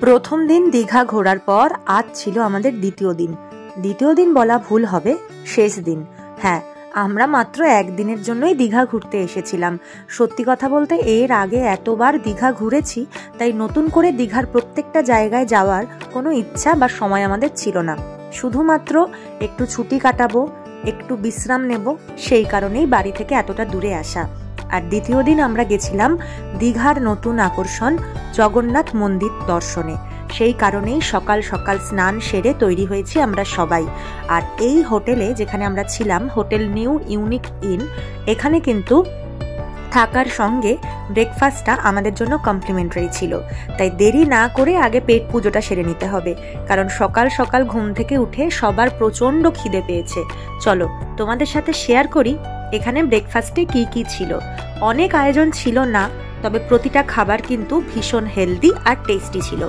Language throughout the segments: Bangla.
প্রথম দিন দীঘা ঘোরার পর আজ ছিল আমাদের দ্বিতীয় দিন বলা ভুল হবে, শেষ দিন। হ্যাঁ, আমরা মাত্র একদিনের জন্যই দীঘা ঘুরতে এসেছিলাম। সত্যি কথা বলতে এর আগে এতবার দীঘা ঘুরেছি, তাই নতুন করে দীঘার প্রত্যেকটা জায়গায় যাওয়ার কোনো ইচ্ছা বা সময় আমাদের ছিল না। শুধুমাত্র একটু ছুটি কাটাবো, একটু বিশ্রাম নেব, সেই কারণেই বাড়ি থেকে এতটা দূরে আসা। আর দ্বিতীয় দিন আমরা গেছিলাম দীঘার নতুন আকর্ষণ জগন্নাথ মন্দির দর্শনে। সেই কারণেই সকাল সকাল স্নান সেরে তৈরি হয়েছি আমরা সবাই। আর এই হোটেলে যেখানে আমরা ছিলাম, হোটেল নিউ ইউনিক ইন, এখানে কিন্তু থাকার সঙ্গে ব্রেকফাস্টটা আমাদের জন্য কমপ্লিমেন্টারি ছিল। তাই দেরি না করে আগে পেট পুজোটা সেরে নিতে হবে, কারণ সকাল সকাল ঘুম থেকে উঠে সবার প্রচণ্ড খিদে পেয়েছে। চলো তোমাদের সাথে শেয়ার করি এখানে ব্রেকফাস্টে কি কি ছিল। অনেক আয়োজন ছিল না, তবে প্রতিটা খাবার কিন্তু ভীষণ হেলদি আর টেস্টি ছিল।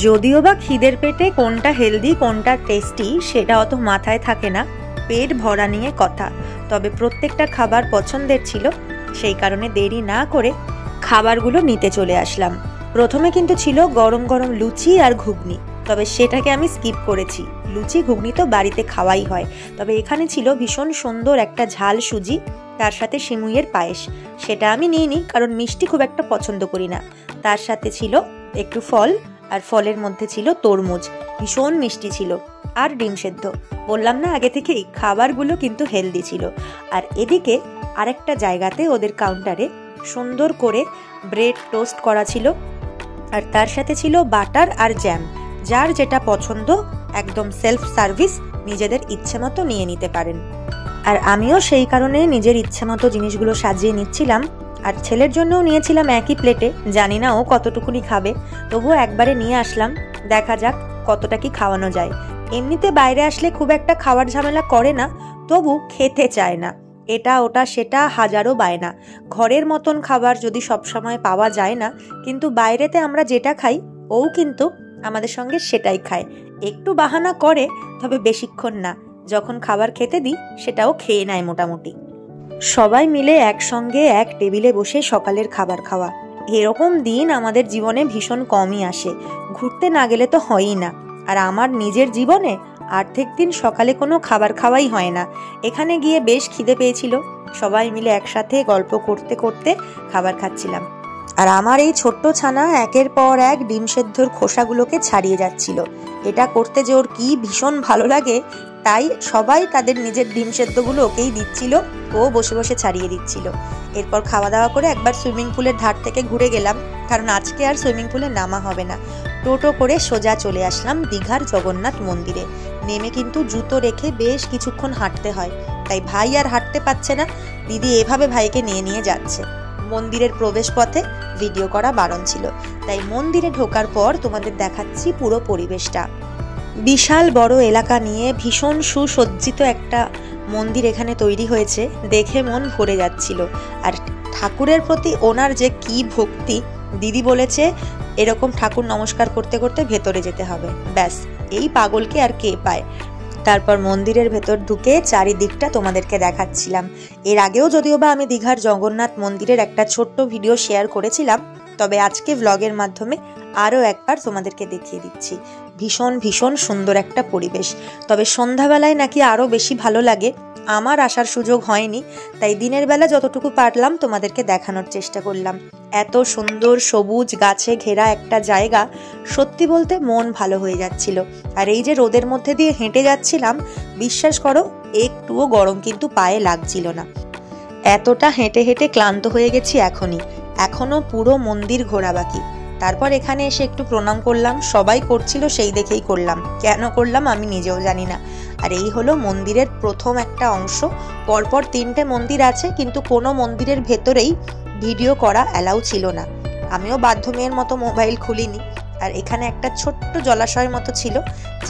যদিও বা খিদের পেটে কোনটা হেলদি কোনটা টেস্টি সেটা অত মাথায় থাকে না, পেট ভরা নিয়ে কথা। তবে প্রত্যেকটা খাবার পছন্দের ছিল, সেই কারণে দেরি না করে খাবারগুলো নিতে চলে আসলাম। প্রথমে কিন্তু ছিল গরম গরম লুচি আর ঘুগনি, তবে সেটাকে আমি স্কিপ করেছি। লুচি ঘুগনি তো বাড়িতে খাওয়াই হয়, তবে এখানে ছিল ভীষণ সুন্দর একটা ঝাল সুজি, তার সাথে সিমুইয়ের পায়েস। সেটা আমি নিইনি, কারণ মিষ্টি খুব একটা পছন্দ করি না। তার সাথে ছিল একটু ফল, আর ফলের মধ্যে ছিল তরমুজ, ভীষণ মিষ্টি ছিল, আর ডিম সেদ্ধ। বললাম না আগে থেকেই, খাবারগুলো কিন্তু হেলদি ছিল। আর এদিকে আরেকটা জায়গাতে ওদের কাউন্টারে সুন্দর করে ব্রেড টোস্ট করা ছিল, আর তার সাথে ছিল বাটার আর জ্যাম। যার যেটা পছন্দ একদম সেলফ সার্ভিস, নিজেদের ইচ্ছে মতো নিয়ে নিতে পারেন। আর আমিও সেই কারণে নিজের ইচ্ছে মতো জিনিসগুলো সাজিয়ে নিচ্ছিলাম। আর ছেলের জন্যও নিয়েছিলাম একই প্লেটে, জানি না ও কতটুকুনি খাবে, তবুও একবারে নিয়ে আসলাম, দেখা যাক কতটা কি খাওয়ানো যায়। এমনিতে বাইরে আসলে খুব একটা খাওয়ার ঝামেলা করে না, তবু খেতে চায় না, এটা ওটা সেটা হাজারো বায়না। ঘরের মতন খাবার যদি সবসময় পাওয়া যায় না, কিন্তু বাইরেতে আমরা যেটা খাই ও কিন্তু আমাদের সঙ্গে সেটাই খায়। একটু বাহানা করে, তবে বেশিক্ষণ না। যখন খাবার খেতে দিই সেটাও খেয়ে নেয় মোটামুটি। সবাই মিলে একসঙ্গে এক টেবিলে বসে সকালের খাবার খাওয়া, এরকম দিন আমাদের জীবনে ভীষণ কমই আসে। ঘুরতে না গেলে তো হয়ই না। আর আমার নিজের জীবনে অর্ধেক দিন সকালে কোনো খাবার খাওয়াই হয় না। এখানে গিয়ে বেশ খিদে পেয়েছিল, সবাই মিলে একসাথে গল্প করতে করতে খাবার খাচ্ছিলাম। আর আমার এই ছোট্ট ছানা একের পর এক ডিম সেদ্ধর খোসাগুলোকে ছাড়িয়ে যাচ্ছিল। এটা করতে যে ওর কি ভীষণ ভালো লাগে, তাই সবাই তাদের নিজের ডিম সেদ্ধগুলো ওকেই দিচ্ছিল, ও বসে বসে ছাড়িয়ে দিচ্ছিল। এরপর খাওয়া দাওয়া করে একবার সুইমিং পুলের ধার থেকে ঘুরে গেলাম, কারণ আজকে আর সুইমিং পুলে নামা হবে না। টোটো করে সোজা চলে আসলাম দীঘার জগন্নাথ মন্দিরে। নেমে কিন্তু জুতো রেখে বেশ কিছুক্ষণ হাঁটতে হয়, তাই ভাই আর হাঁটতে পারছে না, দিদি এভাবে ভাইকে নিয়ে নিয়ে যাচ্ছে। মন্দিরের প্রবেশ পথে ভিডিও করা বারণ ছিল, তাই মন্দিরে ঢোকার পর তোমাদের দেখাচ্ছি পুরো পরিবেশটা। বিশাল বড় এলাকা নিয়ে ভীষণ সুসজ্জিত একটা মন্দির এখানে তৈরি হয়েছে, দেখে মন ভরে যাচ্ছিল। আর ঠাকুরের প্রতি ওনার যে কি ভক্তি, দিদি বলেছে এরকম ঠাকুর নমস্কার করতে করতে ভেতরে যেতে হবে, ব্যাস এই পাগলকে আর কে পায়। তারপর মন্দিরের ভেতর ঢুকে চারিদিকটা তোমাদেরকে দেখাচ্ছিলাম। এর আগেও যদিও বা আমি দীঘার জগন্নাথ মন্দিরের একটা ছোট্ট ভিডিও শেয়ার করেছিলাম, তবে আজকে ভ্লগের মাধ্যমে আরও একবার তোমাদেরকে দেখিয়ে দিচ্ছি। ভীষণ ভীষণ সুন্দর একটা পরিবেশ, তবে সন্ধ্যাবেলায় নাকি আরও বেশি ভালো লাগে। আমার আসার সুযোগ হয়নি, তাই দিনের বেলা যতটুকু পারলাম তোমাদেরকে দেখানোর চেষ্টা করলাম। এত সুন্দর সবুজ গাছে ঘেরা একটা জায়গা, সত্যি বলতে মন ভালো হয়ে যাচ্ছিল। আর এই যে রোদের মধ্যে দিয়ে হেঁটে যাচ্ছিলাম, বিশ্বাস করো একটুও গরম কিন্তু পায়ে লাগছিল না। এতটা হেঁটে হেঁটে ক্লান্ত হয়ে গেছি এখনও পুরো মন্দির ঘোরা বাকি। তারপর এখানে এসে একটু প্রণাম করলাম, সবাই করছিল সেই দেখেই করলাম, কেন করলাম আমি নিজেও জানি না। আর এই হলো মন্দিরের প্রথম একটা অংশ। পরপর 3টে মন্দির আছে, কিন্তু কোনো মন্দিরের ভেতরেই ভিডিও করা অ্যালাউ ছিল না। আমিও বাধ্য মেয়ের মতো মোবাইল খুলিনি। আর এখানে একটা ছোট্ট জলাশয়ের মতো ছিল,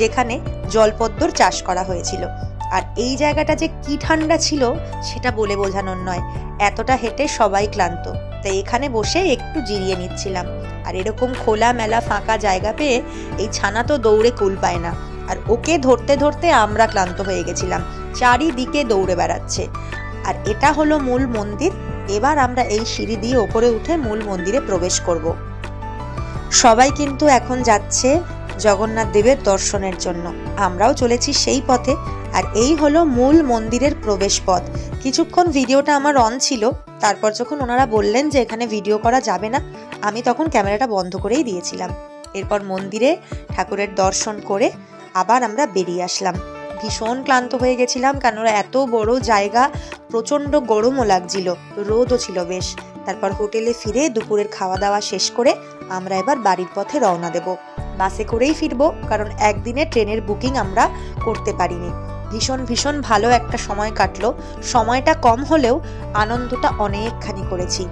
যেখানে জলপদ্মর চাষ করা হয়েছিল। আর এই জায়গাটা যে কি ঠান্ডা ছিল সেটা বলে বোঝানোর নয়। এতটা হেঁটে সবাই ক্লান্ত, তাই এখানে বসে একটু জিরিয়ে নিচ্ছিলাম। আর এরকম খোলা মেলা ফাঁকা জায়গা পেয়ে এই ছানা তো দৌড়ে কুল পায় না, আর ওকে ধরতে ধরতে আমরা ক্লান্ত হয়ে গেছিলাম, চারিদিকে দৌড়ে বেড়াচ্ছে। আর এটা হলো মূল মন্দির। এবার আমরা এই সিঁড়ি দিয়ে ওপরে উঠে মূল মন্দিরে প্রবেশ করব। সবাই কিন্তু এখন যাচ্ছে জগন্নাথ দেবের দর্শনের জন্য, আমরাও চলেছি সেই পথে। আর এই হলো মূল মন্দিরের প্রবেশ পথ। কিছুক্ষণ ভিডিওটা আমার অন ছিল, তারপর যখন ওনারা বললেন যে এখানে ভিডিও করা যাবে না, আমি তখন ক্যামেরাটা বন্ধ করেই দিয়েছিলাম। এরপর মন্দিরে ঠাকুরের দর্শন করে আবার আমরা বেরিয়ে আসলাম। ভীষণ ক্লান্ত হয়ে গেছিলাম, কারণ এত বড় জায়গা, প্রচণ্ড গরমও লাগছিল, রোদও ছিল বেশ। তারপর হোটেলে ফিরে দুপুরের খাওয়া দাওয়া শেষ করে আমরা এবার বাড়ির পথে রওনা দেব। বাসে করেই ফিরবো, কারণ একদিনে ট্রেনের বুকিং আমরা করতে পারিনি। ভীষণ ভীষণ ভালো একটা সময় কাটলো। সময়টা কম হলেও আনন্দটা অনেকখানি করেছি।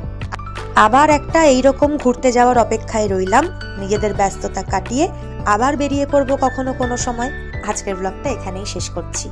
আবার একটা এইরকম ঘুরতে যাওয়ার অপেক্ষায় রইলাম। নিজেদের ব্যস্ততা কাটিয়ে আবার বেরিয়ে পড়বো কখনো কোনো সময়। আজকের ব্লগটা এখানেই শেষ করছি।